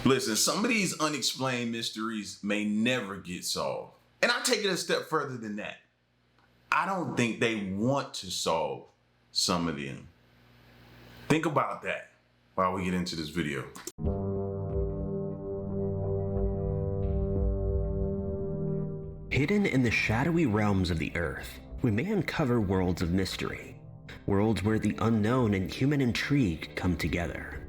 Listen, some of these unexplained mysteries may never get solved. And I take it a step further than that. I don't think they want to solve some of them. Think about that while we get into this video. Hidden in the shadowy realms of the Earth, we may uncover worlds of mystery. Worlds where the unknown and human intrigue come together.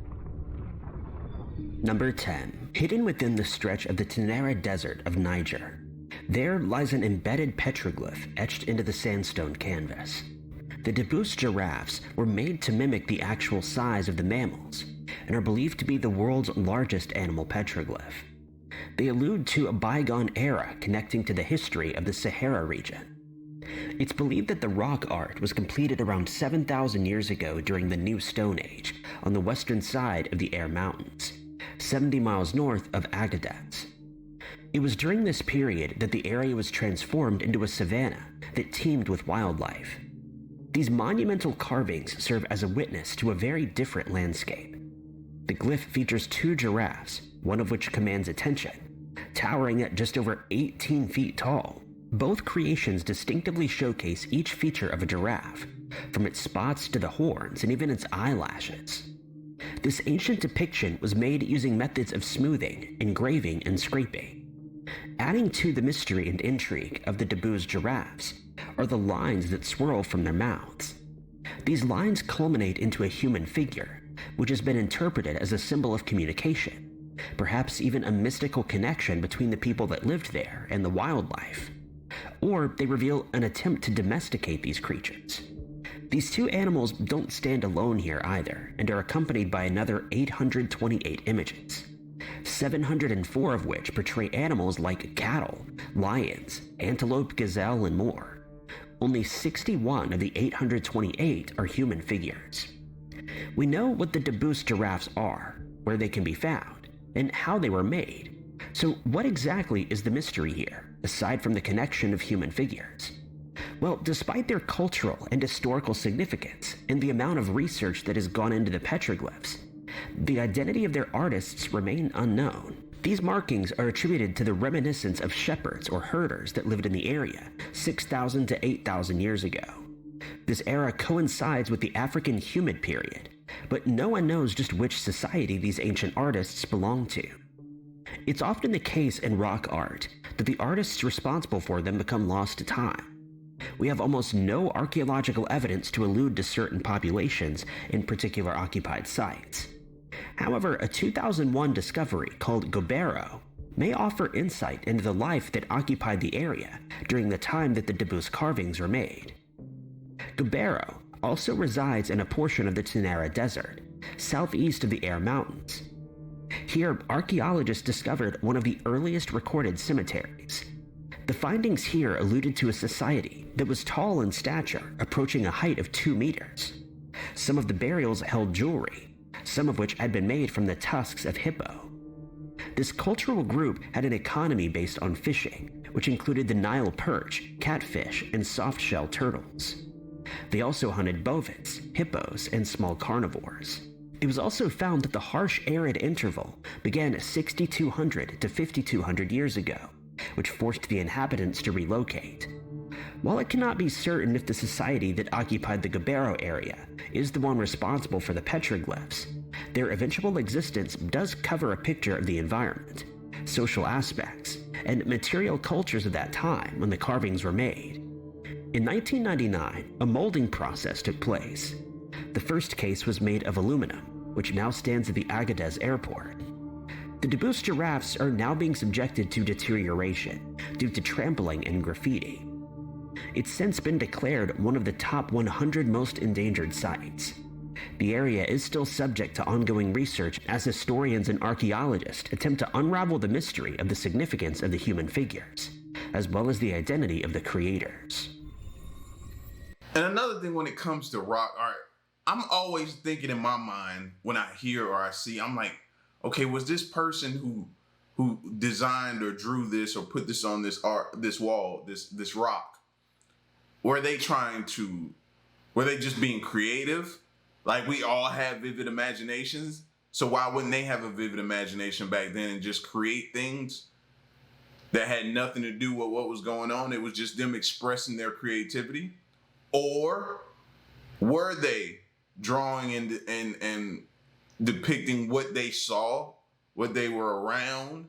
Number 10. Hidden within the stretch of the Tinara Desert of Niger, there lies an embedded petroglyph etched into the sandstone canvas. The Deo Giraffes were made to mimic the actual size of the mammals and are believed to be the world's largest animal petroglyph. They allude to a bygone era connecting to the history of the Sahara region. It's believed that the rock art was completed around 7,000 years ago during the New Stone Age on the western side of the Air Mountains, 70 miles north of Agadez. It was during this period that the area was transformed into a savanna that teemed with wildlife. These monumental carvings serve as a witness to a very different landscape. The glyph features two giraffes, one of which commands attention, towering at just over 18 feet tall. Both creations distinctively showcase each feature of a giraffe, from its spots to the horns and even its eyelashes. This ancient depiction was made using methods of smoothing, engraving, and scraping. Adding to the mystery and intrigue of the Deo Giraffes are the lines that swirl from their mouths. These lines culminate into a human figure, which has been interpreted as a symbol of communication, perhaps even a mystical connection between the people that lived there and the wildlife. Or they reveal an attempt to domesticate these creatures. These two animals don't stand alone here either, and are accompanied by another 828 images, 704 of which portray animals like cattle, lions, antelope, gazelle, and more. Only 61 of the 828 are human figures. We know what the Deo Giraffes are, where they can be found, and how they were made. So what exactly is the mystery here, aside from the connection of human figures? Well, despite their cultural and historical significance and the amount of research that has gone into the petroglyphs, the identity of their artists remain unknown. These markings are attributed to the reminiscence of shepherds or herders that lived in the area 6,000 to 8,000 years ago. This era coincides with the African Humid period, but no one knows just which society these ancient artists belong to. It's often the case in rock art that the artists responsible for them become lost to time. We have almost no archaeological evidence to allude to certain populations in particular occupied sites. However, a 2001 discovery called Gobero may offer insight into the life that occupied the area during the time that the Deo carvings were made. Gobero also resides in a portion of the Tinara Desert, southeast of the Air Mountains. Here, archaeologists discovered one of the earliest recorded cemeteries. The findings here alluded to a society that was tall in stature, approaching a height of 2 meters. Some of the burials held jewelry, some of which had been made from the tusks of hippo. This cultural group had an economy based on fishing, which included the Nile perch, catfish, and soft-shell turtles. They also hunted bovines, hippos, and small carnivores. It was also found that the harsh arid interval began 6,200 to 5,200 years ago, which forced the inhabitants to relocate. While it cannot be certain if the society that occupied the Gobero area is the one responsible for the petroglyphs, their eventual existence does cover a picture of the environment, social aspects, and material cultures of that time when the carvings were made. In 1999, a molding process took place. The first case was made of aluminum, which now stands at the Agadez airport. The Deo Giraffes are now being subjected to deterioration due to trampling and graffiti. It's since been declared one of the top 100 most endangered sites. The area is still subject to ongoing research as historians and archaeologists attempt to unravel the mystery of the significance of the human figures, as well as the identity of the creators. And another thing when it comes to rock art, I'm always thinking in my mind when I hear or I see, I'm like, okay, was this person who designed or drew this or put this on this art, this wall, this rock, were they just being creative? Like we all have vivid imaginations. So why wouldn't they have a vivid imagination back then and just create things that had nothing to do with what was going on? It was just them expressing their creativity. Or were they drawing and depicting what they saw, what they were around?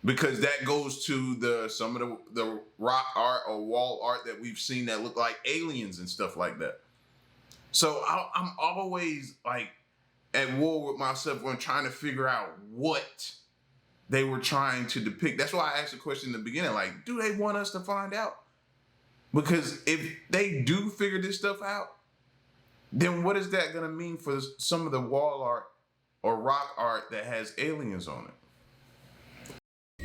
Because that goes to some of the rock art or wall art that we've seen that look like aliens and stuff like that. So I'm always like at war with myself when trying to figure out what they were trying to depict. That's why I asked the question in the beginning, like, do they want us to find out? Because if they do figure this stuff out, then what is that going to mean for some of the wall art or rock art that has aliens on it?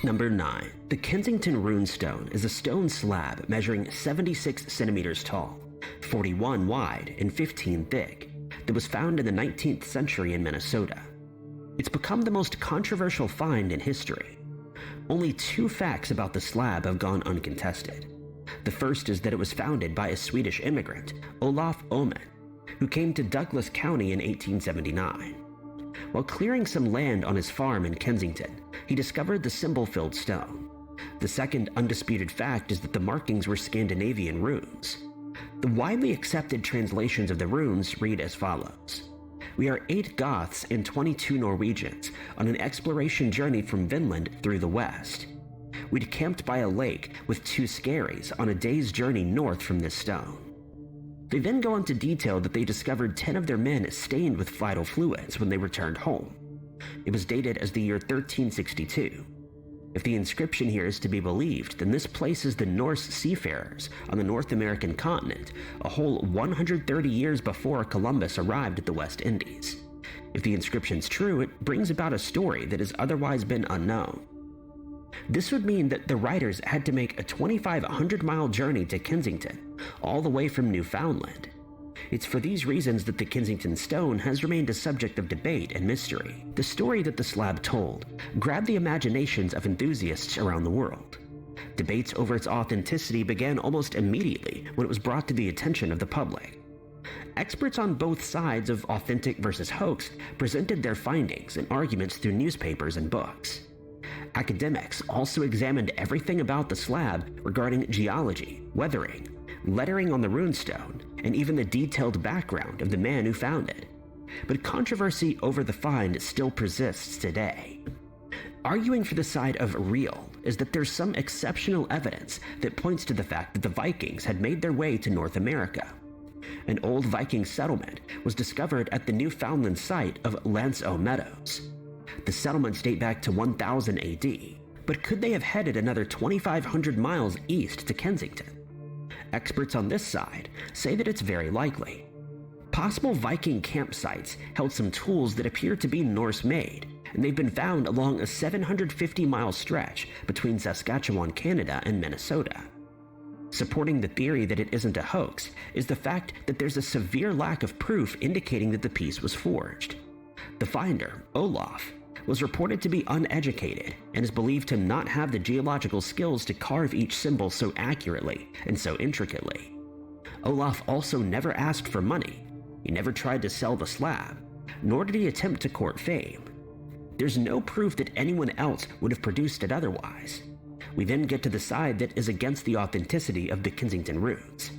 Number 9. The Kensington Runestone is a stone slab measuring 76 centimeters tall, 41 wide, and 15 thick, that was found in the 19th century in Minnesota. It's become the most controversial find in history. Only 2 facts about the slab have gone uncontested. The first is that it was founded by a Swedish immigrant, Olof Oman, who came to Douglas County in 1879. While clearing some land on his farm in Kensington, he discovered the symbol-filled stone. The second undisputed fact is that the markings were Scandinavian runes. The widely accepted translations of the runes read as follows: "We are 8 Goths and 22 Norwegians on an exploration journey from Vinland through the west. We'd camped by a lake with 2 skerries on a day's journey north from this stone." They then go into detail that they discovered 10 of their men stained with vital fluids when they returned home. It was dated as the year 1362. If the inscription here is to be believed, then this places the Norse seafarers on the North American continent a whole 130 years before Columbus arrived at the West Indies. If the inscription's true, it brings about a story that has otherwise been unknown. This would mean that the writers had to make a 2,500-mile journey to Kensington, all the way from Newfoundland. It's for these reasons that the Kensington Stone has remained a subject of debate and mystery. The story that the slab told grabbed the imaginations of enthusiasts around the world. Debates over its authenticity began almost immediately when it was brought to the attention of the public. Experts on both sides of authentic versus hoax presented their findings and arguments through newspapers and books. Academics also examined everything about the slab regarding geology, weathering, lettering on the runestone, and even the detailed background of the man who found it. But controversy over the find still persists today. Arguing for the side of real is that there's some exceptional evidence that points to the fact that the Vikings had made their way to North America. An old Viking settlement was discovered at the Newfoundland site of Lanceau Meadows. The settlements date back to 1000 AD, but could they have headed another 2,500 miles east to Kensington? Experts on this side say that it's very likely. Possible Viking campsites held some tools that appear to be Norse-made, and they've been found along a 750-mile stretch between Saskatchewan, Canada and Minnesota. Supporting the theory that it isn't a hoax is the fact that there's a severe lack of proof indicating that the piece was forged. The finder, Olaf, was reported to be uneducated and is believed to not have the geological skills to carve each symbol so accurately and so intricately. Olaf also never asked for money. He never tried to sell the slab, nor did he attempt to court fame. There's no proof that anyone else would have produced it otherwise. We then get to the side that is against the authenticity of the Kensington runes.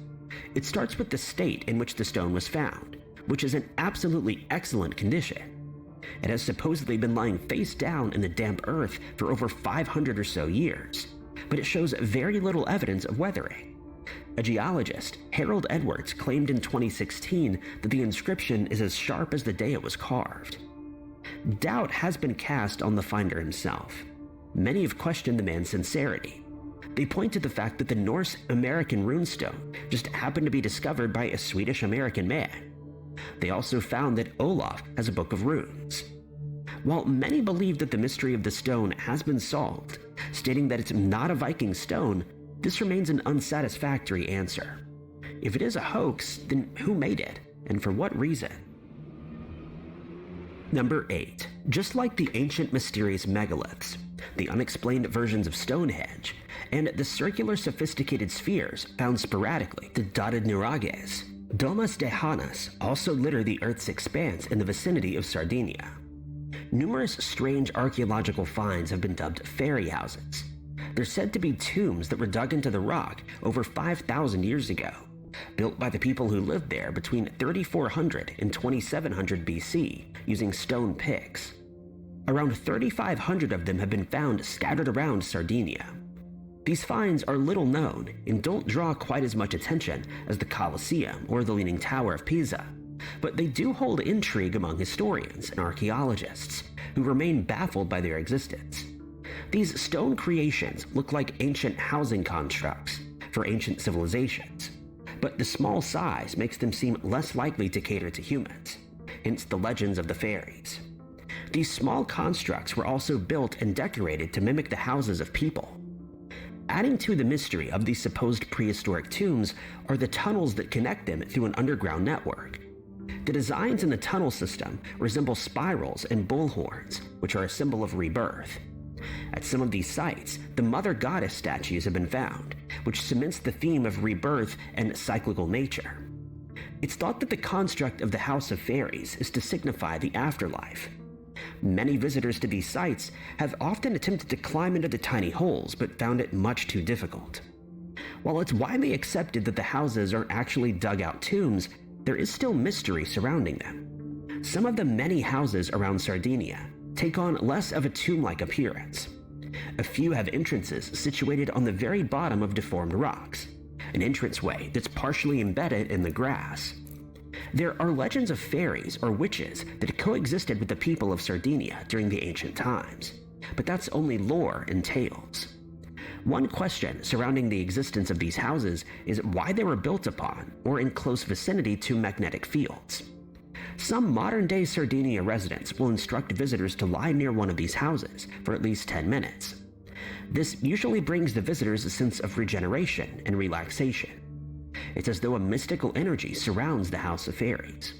It starts with the state in which the stone was found, which is in absolutely excellent condition. It has supposedly been lying face down in the damp earth for over 500 or so years, but it shows very little evidence of weathering. A geologist, Harold Edwards, claimed in 2016 that the inscription is as sharp as the day it was carved. Doubt has been cast on the finder himself. Many have questioned the man's sincerity. They point to the fact that the Norse-American runestone just happened to be discovered by a Swedish-American man. They also found that Olaf has a book of runes. While many believe that the mystery of the stone has been solved, stating that it's not a Viking stone, this remains an unsatisfactory answer. If it is a hoax, then who made it, and for what reason? Number 8. Just like the ancient mysterious megaliths, the unexplained versions of Stonehenge, and the circular sophisticated spheres found sporadically, the dotted nurages, Domus de Hanas also litter the Earth's expanse in the vicinity of Sardinia. Numerous strange archaeological finds have been dubbed fairy houses. They're said to be tombs that were dug into the rock over 5,000 years ago, built by the people who lived there between 3400 and 2700 BC using stone picks. Around 3,500 of them have been found scattered around Sardinia. These finds are little known and don't draw quite as much attention as the Colosseum or the Leaning Tower of Pisa, but they do hold intrigue among historians and archaeologists, who remain baffled by their existence. These stone creations look like ancient housing constructs for ancient civilizations, but the small size makes them seem less likely to cater to humans, hence the legends of the fairies. These small constructs were also built and decorated to mimic the houses of people. Adding to the mystery of these supposed prehistoric tombs are the tunnels that connect them through an underground network. The designs in the tunnel system resemble spirals and bullhorns, which are a symbol of rebirth. At some of these sites, the Mother Goddess statues have been found, which cements the theme of rebirth and cyclical nature. It's thought that the construct of the House of Fairies is to signify the afterlife. Many visitors to these sites have often attempted to climb into the tiny holes, but found it much too difficult. While it's widely accepted that the houses are actually dug-out tombs, there is still mystery surrounding them. Some of the many houses around Sardinia take on less of a tomb-like appearance. A few have entrances situated on the very bottom of deformed rocks, an entranceway that's partially embedded in the grass. There are legends of fairies or witches that coexisted with the people of Sardinia during the ancient times, but that's only lore and tales. One question surrounding the existence of these houses is why they were built upon or in close vicinity to magnetic fields. Some modern-day Sardinia residents will instruct visitors to lie near one of these houses for at least 10 minutes. This usually brings the visitors a sense of regeneration and relaxation. It's as though a mystical energy surrounds the House of Fairies.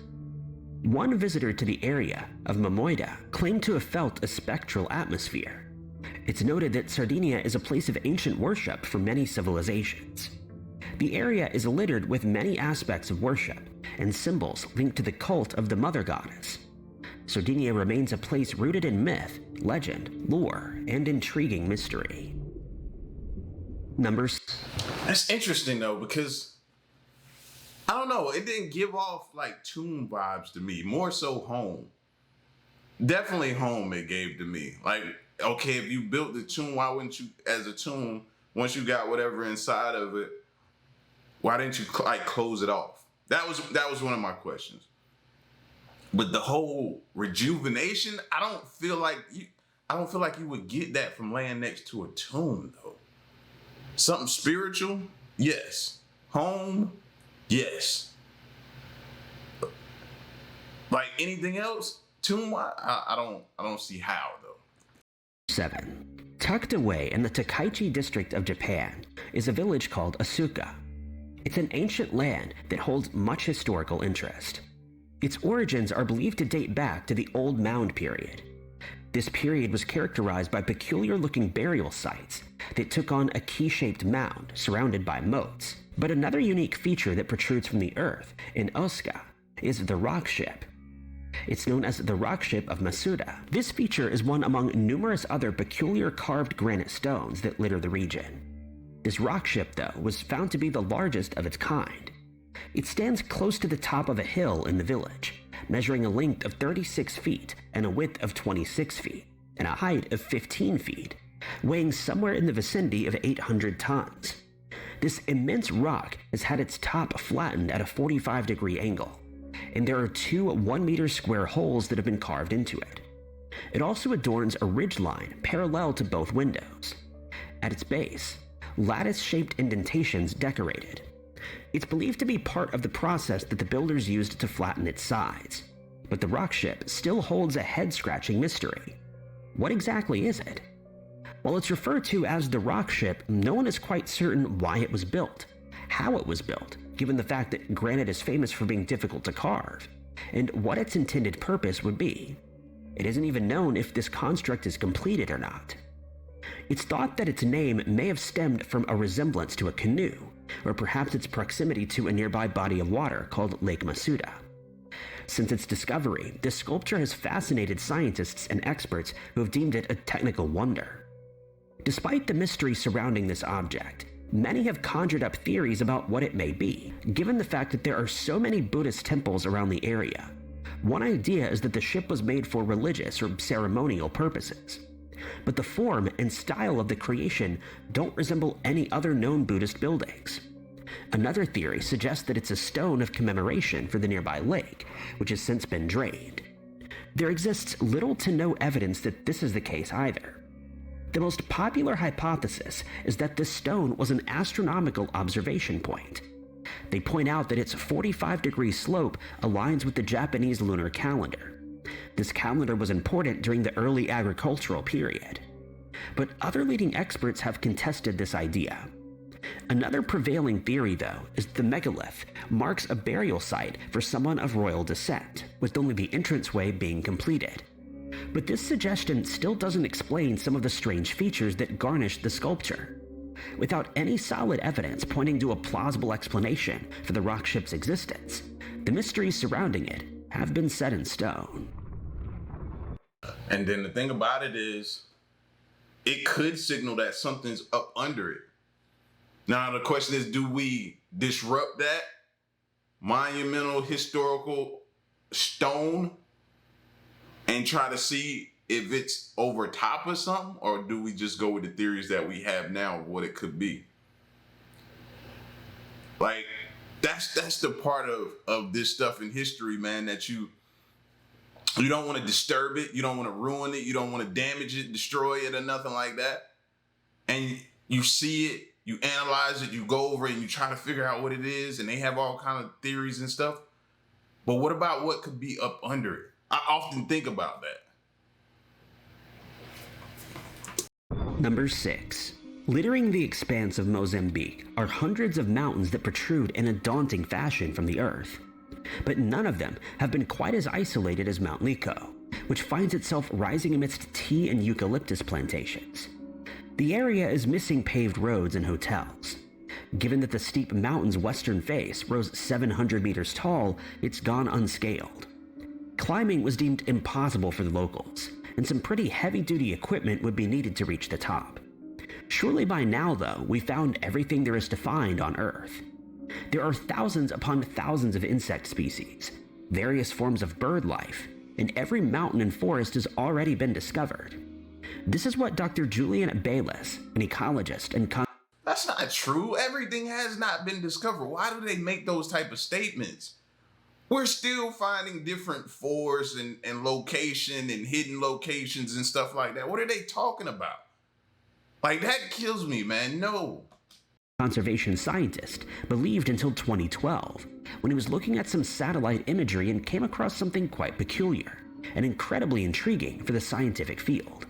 One visitor to the area of Mamoida claimed to have felt a spectral atmosphere. It's noted that Sardinia is a place of ancient worship for many civilizations. The area is littered with many aspects of worship and symbols linked to the cult of the Mother Goddess. Sardinia remains a place rooted in myth, legend, lore, and intriguing mystery. That's interesting though, because I don't know, it didn't give off like tomb vibes to me, more so home. Definitely home it gave to me. Like, okay, if you built the tomb, why wouldn't you, as a tomb, once you got whatever inside of it, why didn't you like close it off? That was one of my questions. But the whole rejuvenation, I don't feel like you would get that from laying next to a tomb though. Something spiritual, yes. Home, yes. Like anything else, tomb, I don't see how though. 7. Tucked away in the Takaichi district of Japan is a village called Asuka. It's an ancient land that holds much historical interest. Its origins are believed to date back to the Old Mound period. This period was characterized by peculiar-looking burial sites that took on a key-shaped mound surrounded by moats. But another unique feature that protrudes from the earth in Asuka is the rock ship. It's known as the rock ship of Masuda. This feature is one among numerous other peculiar carved granite stones that litter the region. This rock ship, though, was found to be the largest of its kind. It stands close to the top of a hill in the village, measuring a length of 36 feet and a width of 26 feet, and a height of 15 feet, weighing somewhere in the vicinity of 800 tons. This immense rock has had its top flattened at a 45-degree angle, and there are 2 1-meter square holes that have been carved into it. It also adorns a ridgeline parallel to both windows. At its base, lattice-shaped indentations decorated. It's believed to be part of the process that the builders used to flatten its sides, but the rock ship still holds a head-scratching mystery. What exactly is it? While it's referred to as the rock ship, no one is quite certain why it was built, how it was built, given the fact that granite is famous for being difficult to carve, and what its intended purpose would be. It isn't even known if this construct is completed or not. It's thought that its name may have stemmed from a resemblance to a canoe, or perhaps its proximity to a nearby body of water called Lake Masuda. Since its discovery, this sculpture has fascinated scientists and experts who have deemed it a technical wonder. Despite the mystery surrounding this object, many have conjured up theories about what it may be, given the fact that there are so many Buddhist temples around the area. One idea is that the ship was made for religious or ceremonial purposes, but the form and style of the creation don't resemble any other known Buddhist buildings. Another theory suggests that it's a stone of commemoration for the nearby lake, which has since been drained. There exists little to no evidence that this is the case either. The most popular hypothesis is that this stone was an astronomical observation point. They point out that its 45-degree slope aligns with the Japanese lunar calendar. This calendar was important during the early agricultural period. But other leading experts have contested this idea. Another prevailing theory, though, is the megalith marks a burial site for someone of royal descent, with only the entranceway being completed. But this suggestion still doesn't explain some of the strange features that garnish the sculpture. Without any solid evidence pointing to a plausible explanation for the rock ship's existence, the mysteries surrounding it have been set in stone. And then the thing about it is, it could signal that something's up under it. Now the question is, do we disrupt that monumental historical stone and try to see if it's over top of something, or do we just go with the theories that we have now of what it could be? Like, that's the part of this stuff in history, man, that you don't want to disturb it, you don't want to ruin it, you don't want to damage it, destroy it, or nothing like that. And you see it, you analyze it, you go over it, and you try to figure out what it is, and they have all kind of theories and stuff. But what about what could be up under it? I often think about that. Number 6. Littering the expanse of Mozambique are hundreds of mountains that protrude in a daunting fashion from the earth. But none of them have been quite as isolated as Mount Liko, which finds itself rising amidst tea and eucalyptus plantations. The area is missing paved roads and hotels. Given that the steep mountain's western face rose 700 meters tall, it's gone unscaled. Climbing was deemed impossible for the locals, and some pretty heavy-duty equipment would be needed to reach the top. Surely by now, though, we found everything there is to find on Earth. There are thousands upon thousands of insect species, various forms of bird life, and every mountain and forest has already been discovered. This is what Dr. Julian Bayliss, an ecologist and That's not true. Everything has not been discovered. Why do they make those type of statements? We're still finding different forests and location and hidden locations and stuff like that. What are they talking about? Like, that kills me, man. No. Conservation scientist believed until 2012, when he was looking at some satellite imagery and came across something quite peculiar and incredibly intriguing for the scientific field.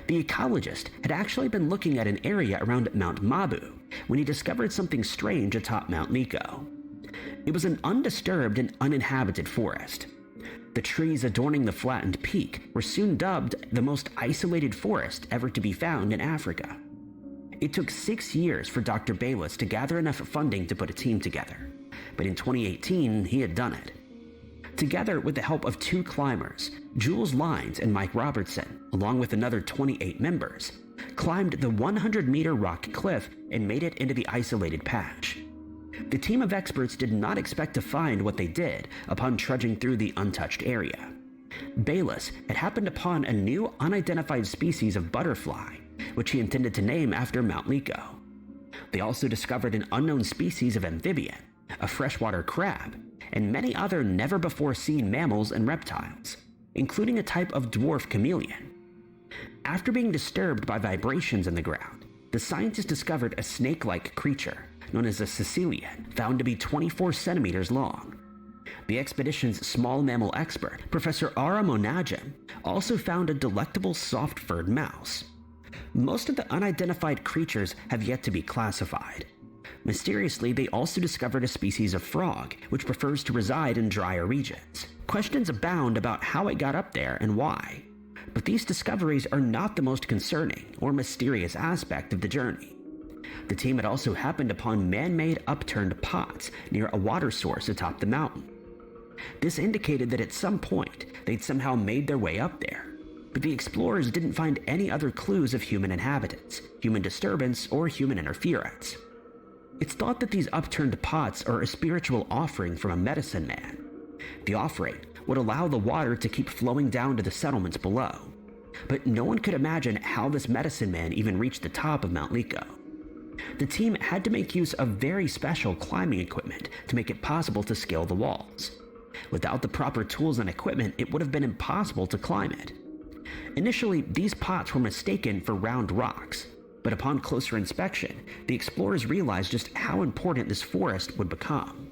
The ecologist had actually been looking at an area around Mount Mabu when he discovered something strange atop Mount Liko. It was an undisturbed and uninhabited forest. The trees adorning the flattened peak were soon dubbed the most isolated forest ever to be found in Africa. It took 6 years for Dr. Bayliss to gather enough funding to put a team together, but in 2018 he had done it. Together with the help of 2 climbers, Jules Lines and Mike Robertson, along with another 28 members, climbed the 100-meter rock cliff and made it into the isolated patch. The team of experts did not expect to find what they did upon trudging through the untouched area. Bayliss had happened upon a new unidentified species of butterfly, which he intended to name after Mount Liko. They also discovered an unknown species of amphibian, a freshwater crab, and many other never-before-seen mammals and reptiles, including a type of dwarf chameleon. After being disturbed by vibrations in the ground, the scientists discovered a snake-like creature known as a Sicilian, found to be 24 centimeters long. The expedition's small mammal expert, Professor Ara Monagem, also found a delectable soft-furred mouse. Most of the unidentified creatures have yet to be classified. Mysteriously, they also discovered a species of frog, which prefers to reside in drier regions. Questions abound about how it got up there and why. But these discoveries are not the most concerning or mysterious aspect of the journey. The team had also happened upon man-made upturned pots near a water source atop the mountain. This indicated that at some point, they'd somehow made their way up there, but the explorers didn't find any other clues of human inhabitants, human disturbance, or human interference. It's thought that these upturned pots are a spiritual offering from a medicine man. The offering would allow the water to keep flowing down to the settlements below, but no one could imagine how this medicine man even reached the top of Mount Lico. The team had to make use of very special climbing equipment to make it possible to scale the walls. Without the proper tools and equipment, it would have been impossible to climb it. Initially, these pots were mistaken for round rocks, but upon closer inspection, the explorers realized just how important this forest would become.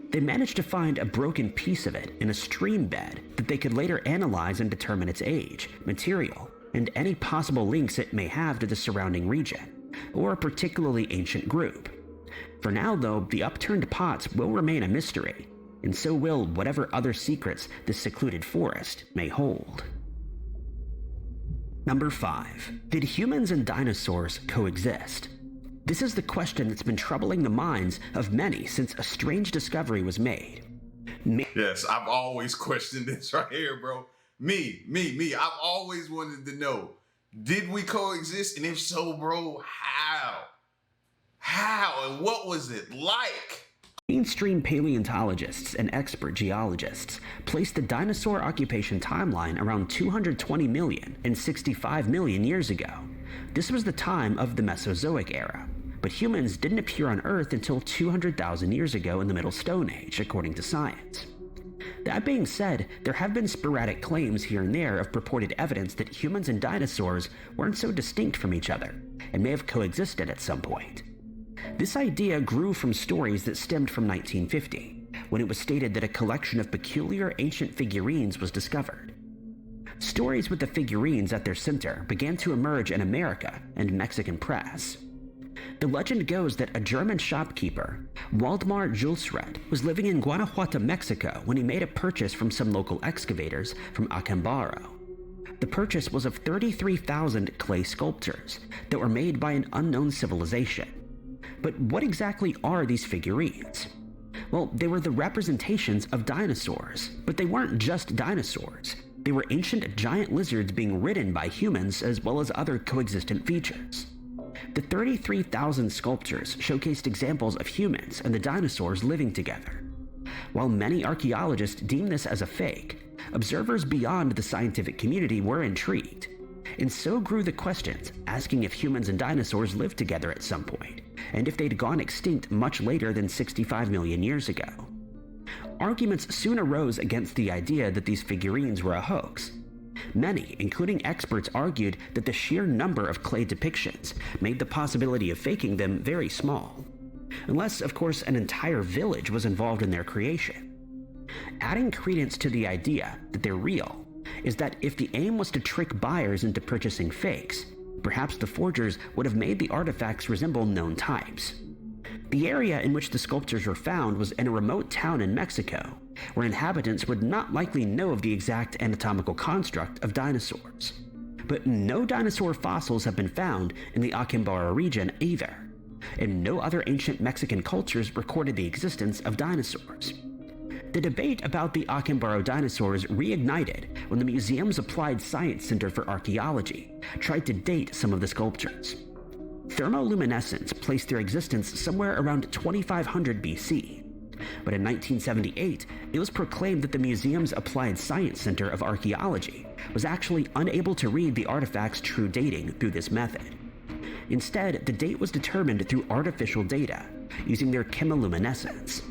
They managed to find a broken piece of it in a stream bed that they could later analyze and determine its age, material, and any possible links it may have to the surrounding region, or a particularly ancient group. For now, though, the upturned pots will remain a mystery, and so will whatever other secrets this secluded forest may hold. Number 5. Did humans and dinosaurs coexist? This is the question that's been troubling the minds of many since a strange discovery was made. Yes, I've always questioned this right here, bro. Me. I've always wanted to know, did we coexist? And if so, bro, how? How? And what was it like? Mainstream paleontologists and expert geologists placed the dinosaur occupation timeline around 220 million and 65 million years ago. This was the time of the Mesozoic era, but humans didn't appear on Earth until 200,000 years ago in the Middle Stone Age, according to science. That being said, there have been sporadic claims here and there of purported evidence that humans and dinosaurs weren't so distinct from each other and may have coexisted at some point. This idea grew from stories that stemmed from 1950, when it was stated that a collection of peculiar ancient figurines was discovered. Stories with the figurines at their center began to emerge in America and Mexican press. The legend goes that a German shopkeeper, Waldemar Julsred, was living in Guanajuato, Mexico when he made a purchase from some local excavators from Acambaro. The purchase was of 33,000 clay sculptures that were made by an unknown civilization. But what exactly are these figurines? Well, they were the representations of dinosaurs, but they weren't just dinosaurs. They were ancient giant lizards being ridden by humans as well as other coexistent features. The 33,000 sculptures showcased examples of humans and the dinosaurs living together. While many archaeologists deem this as a fake, observers beyond the scientific community were intrigued. And so grew the questions, asking if humans and dinosaurs lived together at some point, and if they'd gone extinct much later than 65 million years ago. Arguments soon arose against the idea that these figurines were a hoax. Many, including experts, argued that the sheer number of clay depictions made the possibility of faking them very small, unless, of course, an entire village was involved in their creation. Adding credence to the idea that they're real is that if the aim was to trick buyers into purchasing fakes, perhaps the forgers would have made the artifacts resemble known types. The area in which the sculptures were found was in a remote town in Mexico, where inhabitants would not likely know of the exact anatomical construct of dinosaurs. But no dinosaur fossils have been found in the Acambaro region either, and no other ancient Mexican cultures recorded the existence of dinosaurs. The debate about the Acambaro dinosaurs reignited when the museum's Applied Science Center for Archaeology tried to date some of the sculptures. Thermoluminescence placed their existence somewhere around 2500 BC, but in 1978, it was proclaimed that the museum's Applied Science Center of Archaeology was actually unable to read the artifact's true dating through this method. Instead, the date was determined through artificial data, using their chemoluminescence.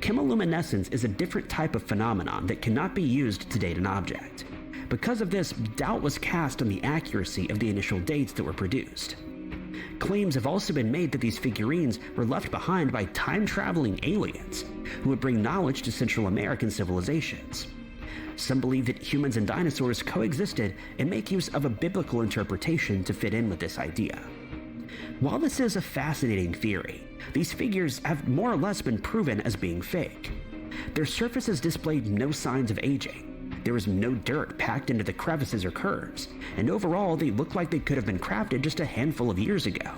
Chemoluminescence is a different type of phenomenon that cannot be used to date an object. Because of this, doubt was cast on the accuracy of the initial dates that were produced. Claims have also been made that these figurines were left behind by time-traveling aliens who would bring knowledge to Central American civilizations. Some believe that humans and dinosaurs coexisted and make use of a biblical interpretation to fit in with this idea. While this is a fascinating theory, these figures have more or less been proven as being fake. Their surfaces displayed no signs of aging. There was no dirt packed into the crevices or curves, and overall they looked like they could have been crafted just a handful of years ago.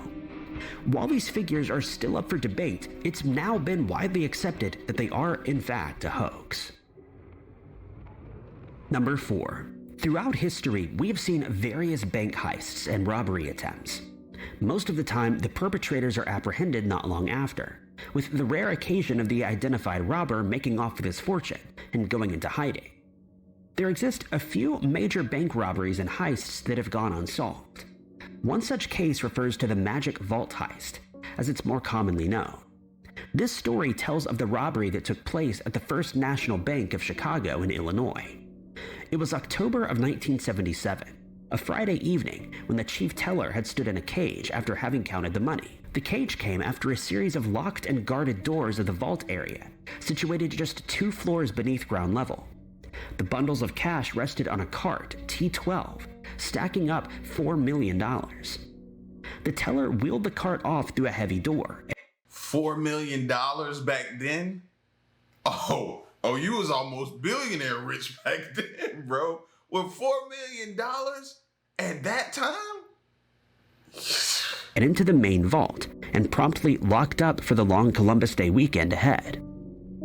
While these figures are still up for debate, it's now been widely accepted that they are in fact a hoax. Number 4. Throughout history, we have seen various bank heists and robbery attempts. Most of the time, the perpetrators are apprehended not long after, with the rare occasion of the identified robber making off with his fortune and going into hiding. There exist a few major bank robberies and heists that have gone unsolved. One such case refers to the Magic Vault Heist, as it's more commonly known. This story tells of the robbery that took place at the First National Bank of Chicago in Illinois. It was October of 1977, a Friday evening when the chief teller had stood in a cage after having counted the money. The cage came after a series of locked and guarded doors of the vault area, situated just 2 floors beneath ground level. The bundles of cash rested on a cart, T12, stacking up $4 million. The teller wheeled the cart off through a heavy door. $4 million back then? Oh, you was almost billionaire rich back then, bro. With $4 million at that time? And into the main vault, and promptly locked up for the long Columbus Day weekend ahead.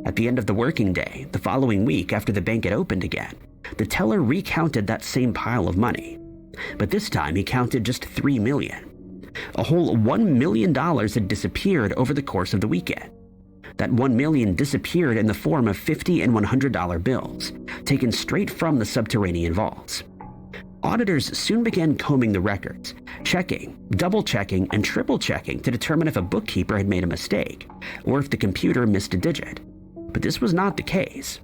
At the end of the working day, the following week after the bank had opened again, the teller recounted that same pile of money. But this time he counted just $3 million. A whole $1 million had disappeared over the course of the weekend. That $1 million disappeared in the form of $50 and $100 bills, taken straight from the subterranean vaults. Auditors soon began combing the records, checking, double-checking, and triple-checking to determine if a bookkeeper had made a mistake, or if the computer missed a digit. But this was not the case.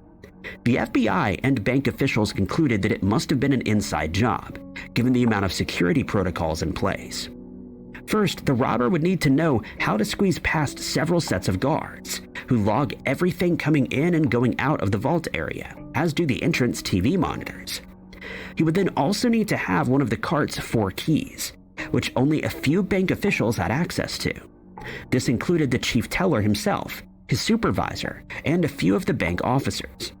The FBI and bank officials concluded that it must have been an inside job, given the amount of security protocols in place. First, the robber would need to know how to squeeze past several sets of guards, who log everything coming in and going out of the vault area, as do the entrance TV monitors. He would then also need to have one of the cart's 4 keys, which only a few bank officials had access to. This included the chief teller himself, his supervisor, and a few of the bank officers.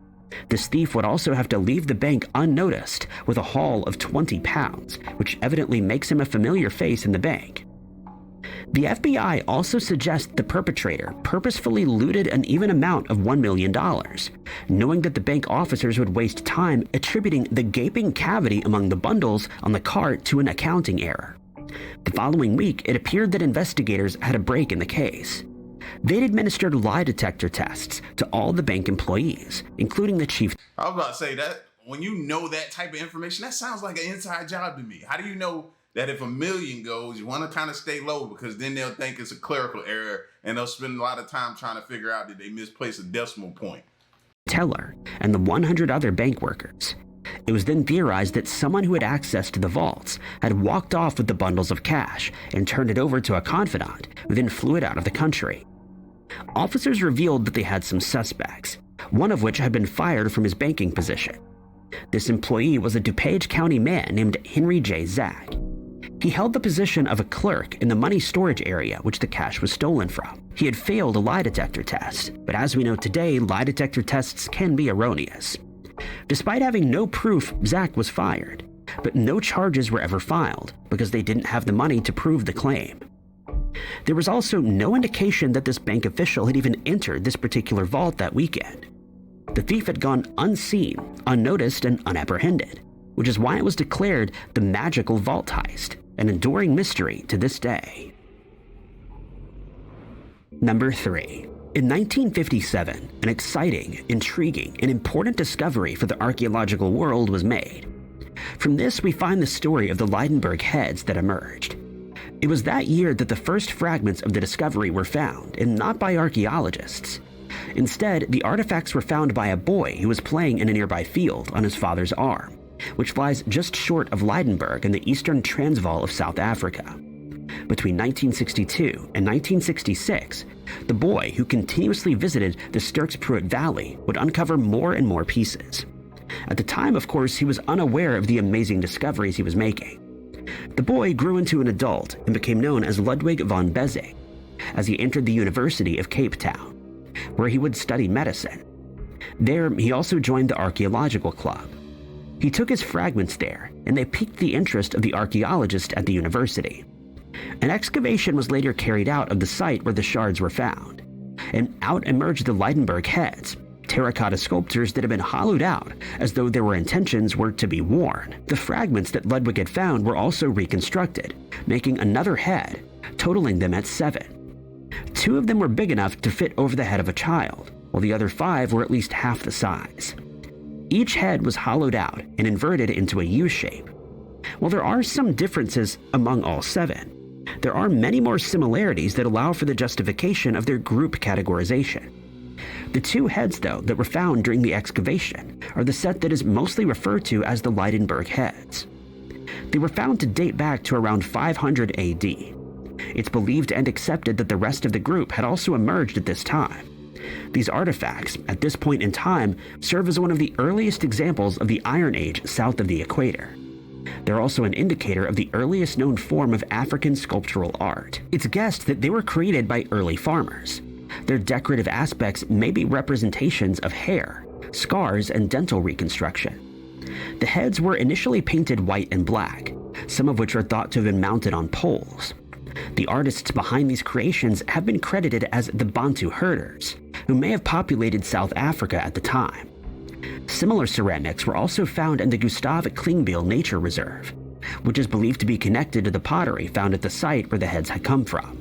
This thief would also have to leave the bank unnoticed with a haul of 20 pounds, which evidently makes him a familiar face in the bank. The FBI also suggests the perpetrator purposefully looted an even amount of $1 million, knowing that the bank officers would waste time attributing the gaping cavity among the bundles on the cart to an accounting error. The following week, it appeared that investigators had a break in the case. They'd administered lie detector tests to all the bank employees, including the chief. I was about to say that when you know that type of information, that sounds like an inside job to me. How do you know that if $1 million goes, you want to kind of stay low, because then they'll think it's a clerical error and they'll spend a lot of time trying to figure out that they misplaced a decimal point. Teller and the 100 other bank workers. It was then theorized that someone who had access to the vaults had walked off with the bundles of cash and turned it over to a confidant who then flew it out of the country. Officers revealed that they had some suspects, one of which had been fired from his banking position. This employee was a DuPage County man named Henry J Zack. He held the position of a clerk in the money storage area which the cash was stolen from. He had failed a lie detector test, but as we know today, lie detector tests can be erroneous. Despite having no proof, Zack was fired, but no charges were ever filed because they didn't have the money to prove the claim. There was also no indication that this bank official had even entered this particular vault that weekend. The thief had gone unseen, unnoticed, and unapprehended, which is why it was declared the magical vault heist, an enduring mystery to this day. Number 3. In 1957, an exciting, intriguing, and important discovery for the archaeological world was made. From this, we find the story of the Lenberg Heads that emerged. It was that year that the first fragments of the discovery were found, and not by archaeologists. Instead, the artifacts were found by a boy who was playing in a nearby field on his father's arm, which lies just short of Lenberg in the eastern Transvaal of South Africa. Between 1962 and 1966, the boy, who continuously visited the Sterkspruit Valley, would uncover more and more pieces. At the time, of course, he was unaware of the amazing discoveries he was making. The boy grew into an adult and became known as Ludwig von Bezing, as he entered the University of Cape Town, where he would study medicine. There, he also joined the Archaeological Club. He took his fragments there, and they piqued the interest of the archaeologist at the university. An excavation was later carried out of the site where the shards were found, and out emerged the Lenberg Heads, terracotta sculptures that had been hollowed out as though their intentions were to be worn. The fragments that Ludwig had found were also reconstructed, making another head, totaling them at 7. 2 of them were big enough to fit over the head of a child, while the other 5 were at least half the size. Each head was hollowed out and inverted into a U shape. While there are some differences among all 7, there are many more similarities that allow for the justification of their group categorization. The 2 heads, though, that were found during the excavation are the set that is mostly referred to as the Lenberg Heads. They were found to date back to around 500 AD. It's believed and accepted that the rest of the group had also emerged at this time. These artifacts, at this point in time, serve as one of the earliest examples of the Iron Age south of the equator. They're also an indicator of the earliest known form of African sculptural art. It's guessed that they were created by early farmers. Their decorative aspects may be representations of hair, scars, and dental reconstruction. The heads were initially painted white and black, some of which are thought to have been mounted on poles. The artists behind these creations have been credited as the Bantu herders, who may have populated South Africa at the time. Similar ceramics were also found in the Gustav Klingbeil Nature Reserve, which is believed to be connected to the pottery found at the site where the heads had come from.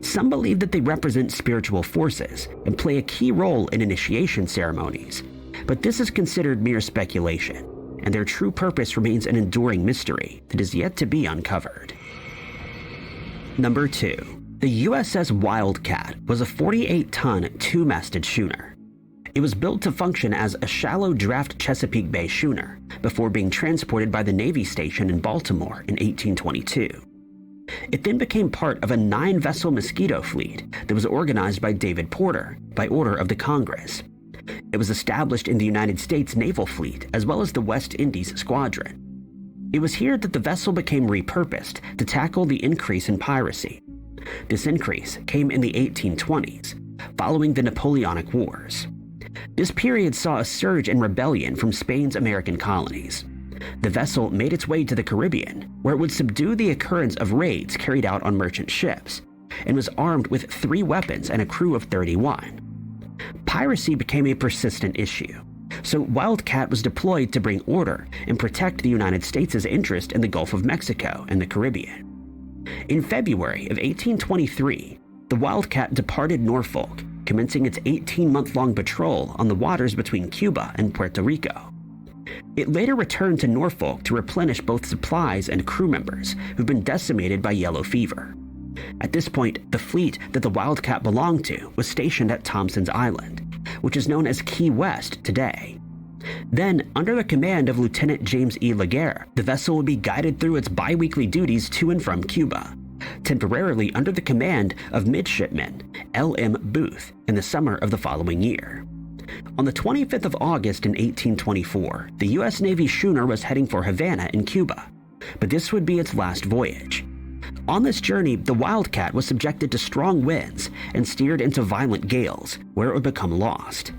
Some believe that they represent spiritual forces and play a key role in initiation ceremonies, but this is considered mere speculation, and their true purpose remains an enduring mystery that is yet to be uncovered. Number 2. The USS Wildcat was a 48-ton, 2-masted schooner. It was built to function as a shallow draft Chesapeake Bay schooner before being transported by the Navy station in Baltimore in 1822. It then became part of a 9-vessel Mosquito fleet that was organized by David Porter by order of the Congress. It was established in the United States Naval Fleet as well as the West Indies Squadron. It was here that the vessel became repurposed to tackle the increase in piracy. This increase came in the 1820s, following the Napoleonic Wars. This period saw a surge in rebellion from Spain's American colonies. The vessel made its way to the Caribbean, where it would subdue the occurrence of raids carried out on merchant ships, and was armed with 3 weapons and a crew of 31. Piracy became a persistent issue, so Wildcat was deployed to bring order and protect the United States' interest in the Gulf of Mexico and the Caribbean. In February of 1823, the Wildcat departed Norfolk, commencing its 18-month-long patrol on the waters between Cuba and Puerto Rico. It later returned to Norfolk to replenish both supplies and crew members who've been decimated by yellow fever. At this point, the fleet that the Wildcat belonged to was stationed at Thompson's Island, which is known as Key West today. Then, under the command of Lieutenant James E. Laguerre, the vessel would be guided through its bi-weekly duties to and from Cuba, temporarily under the command of Midshipman L.M. Booth in the summer of the following year. On the 25th of August in 1824, the U.S. Navy schooner was heading for Havana in Cuba, but this would be its last voyage. On this journey, the Wildcat was subjected to strong winds and steered into violent gales, where it would become lost.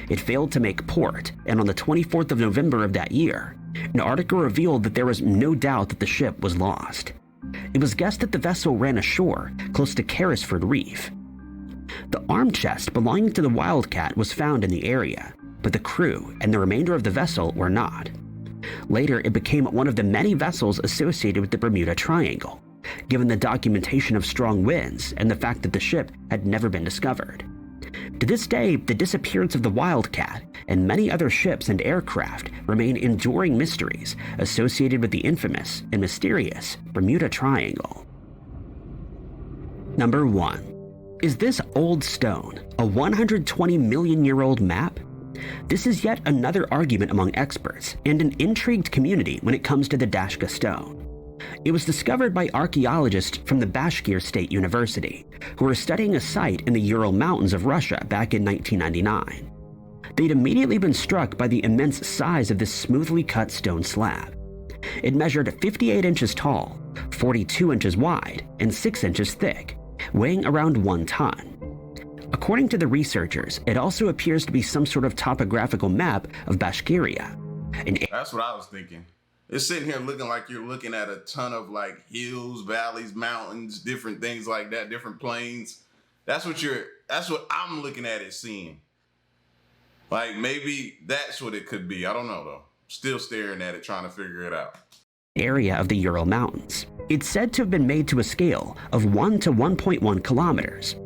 It failed to make port, and on the 24th of November of that year, an article revealed that there was no doubt that the ship was lost. It was guessed that the vessel ran ashore close to Carrisford Reef. The arm chest belonging to the Wildcat was found in the area, but the crew and the remainder of the vessel were not. Later, it became one of the many vessels associated with the Bermuda Triangle, given the documentation of strong winds and the fact that the ship had never been discovered. To this day, the disappearance of the Wildcat and many other ships and aircraft remain enduring mysteries associated with the infamous and mysterious Bermuda Triangle. Number 1. Is this old stone a 120 million year old map? This is yet another argument among experts and an intrigued community when it comes to the Dashka stone. It was discovered by archaeologists from the Bashkir State University, who were studying a site in the Ural Mountains of Russia back in 1999. They'd immediately been struck by the immense size of this smoothly cut stone slab. It measured 58 inches tall, 42 inches wide, and 6 inches thick, weighing around 1 ton. According to the researchers, it also appears to be some sort of topographical map of Bashkiria. That's what I was thinking. It's sitting here looking like you're looking at a ton of like hills, valleys, mountains, different things like that, different plains. That's what I'm looking at it seeing. Like maybe that's what it could be. I don't know though. Still staring at it, trying to figure it out. Area of the Ural Mountains. It's said to have been made to a scale of 1 to 1.1 kilometers.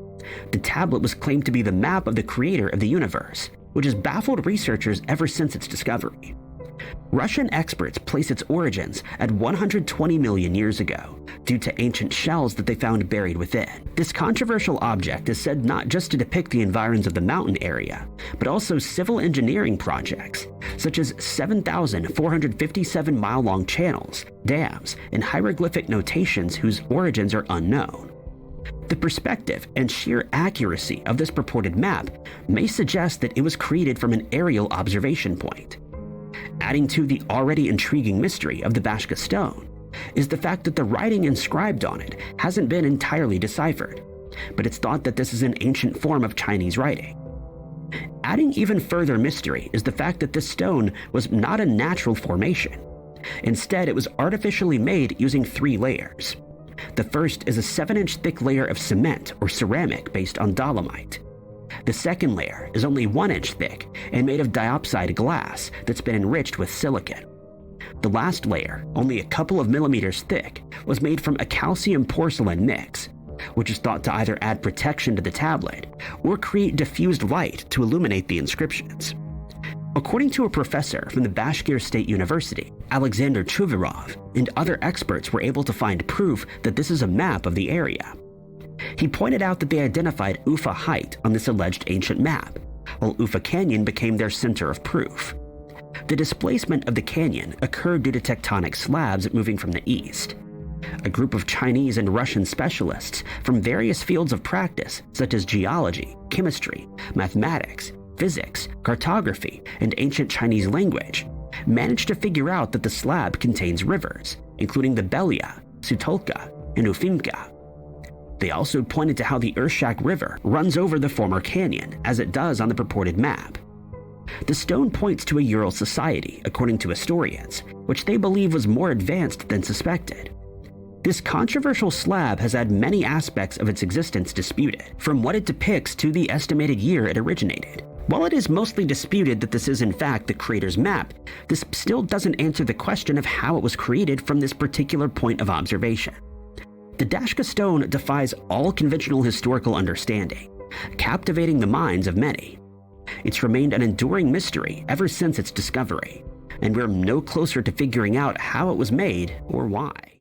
The tablet was claimed to be the map of the creator of the universe, which has baffled researchers ever since its discovery. Russian experts place its origins at 120 million years ago, due to ancient shells that they found buried within. This controversial object is said not just to depict the environs of the mountain area, but also civil engineering projects, such as 7,457 mile-long channels, dams, and hieroglyphic notations whose origins are unknown. The perspective and sheer accuracy of this purported map may suggest that it was created from an aerial observation point. Adding to the already intriguing mystery of the Bashka Stone is the fact that the writing inscribed on it hasn't been entirely deciphered, but it's thought that this is an ancient form of Chinese writing. Adding even further mystery is the fact that this stone was not a natural formation. Instead, it was artificially made using 3 layers. The first is a 7-inch thick layer of cement or ceramic based on dolomite. The second layer is only 1 inch thick and made of diopside glass that's been enriched with silicon. The last layer, only a couple of millimeters thick, was made from a calcium porcelain mix, which is thought to either add protection to the tablet or create diffused light to illuminate the inscriptions. According to a professor from the Bashkir State University, Alexander Chuvarov, and other experts were able to find proof that this is a map of the area. He pointed out that they identified Ufa Height on this alleged ancient map, while Ufa Canyon became their center of proof. The displacement of the canyon occurred due to tectonic slabs moving from the east. A group of Chinese and Russian specialists from various fields of practice, such as geology, chemistry, mathematics, physics, cartography, and ancient Chinese language, managed to figure out that the slab contains rivers, including the Belia, Sutolka, and Ufimka. They also pointed to how the Urshak River runs over the former canyon, as it does on the purported map. The stone points to a Ural society, according to historians, which they believe was more advanced than suspected. This controversial slab has had many aspects of its existence disputed, from what it depicts to the estimated year it originated. While it is mostly disputed that this is in fact the creator's map, this still doesn't answer the question of how it was created from this particular point of observation. The Dashka Stone defies all conventional historical understanding, captivating the minds of many. It's remained an enduring mystery ever since its discovery, and we're no closer to figuring out how it was made or why.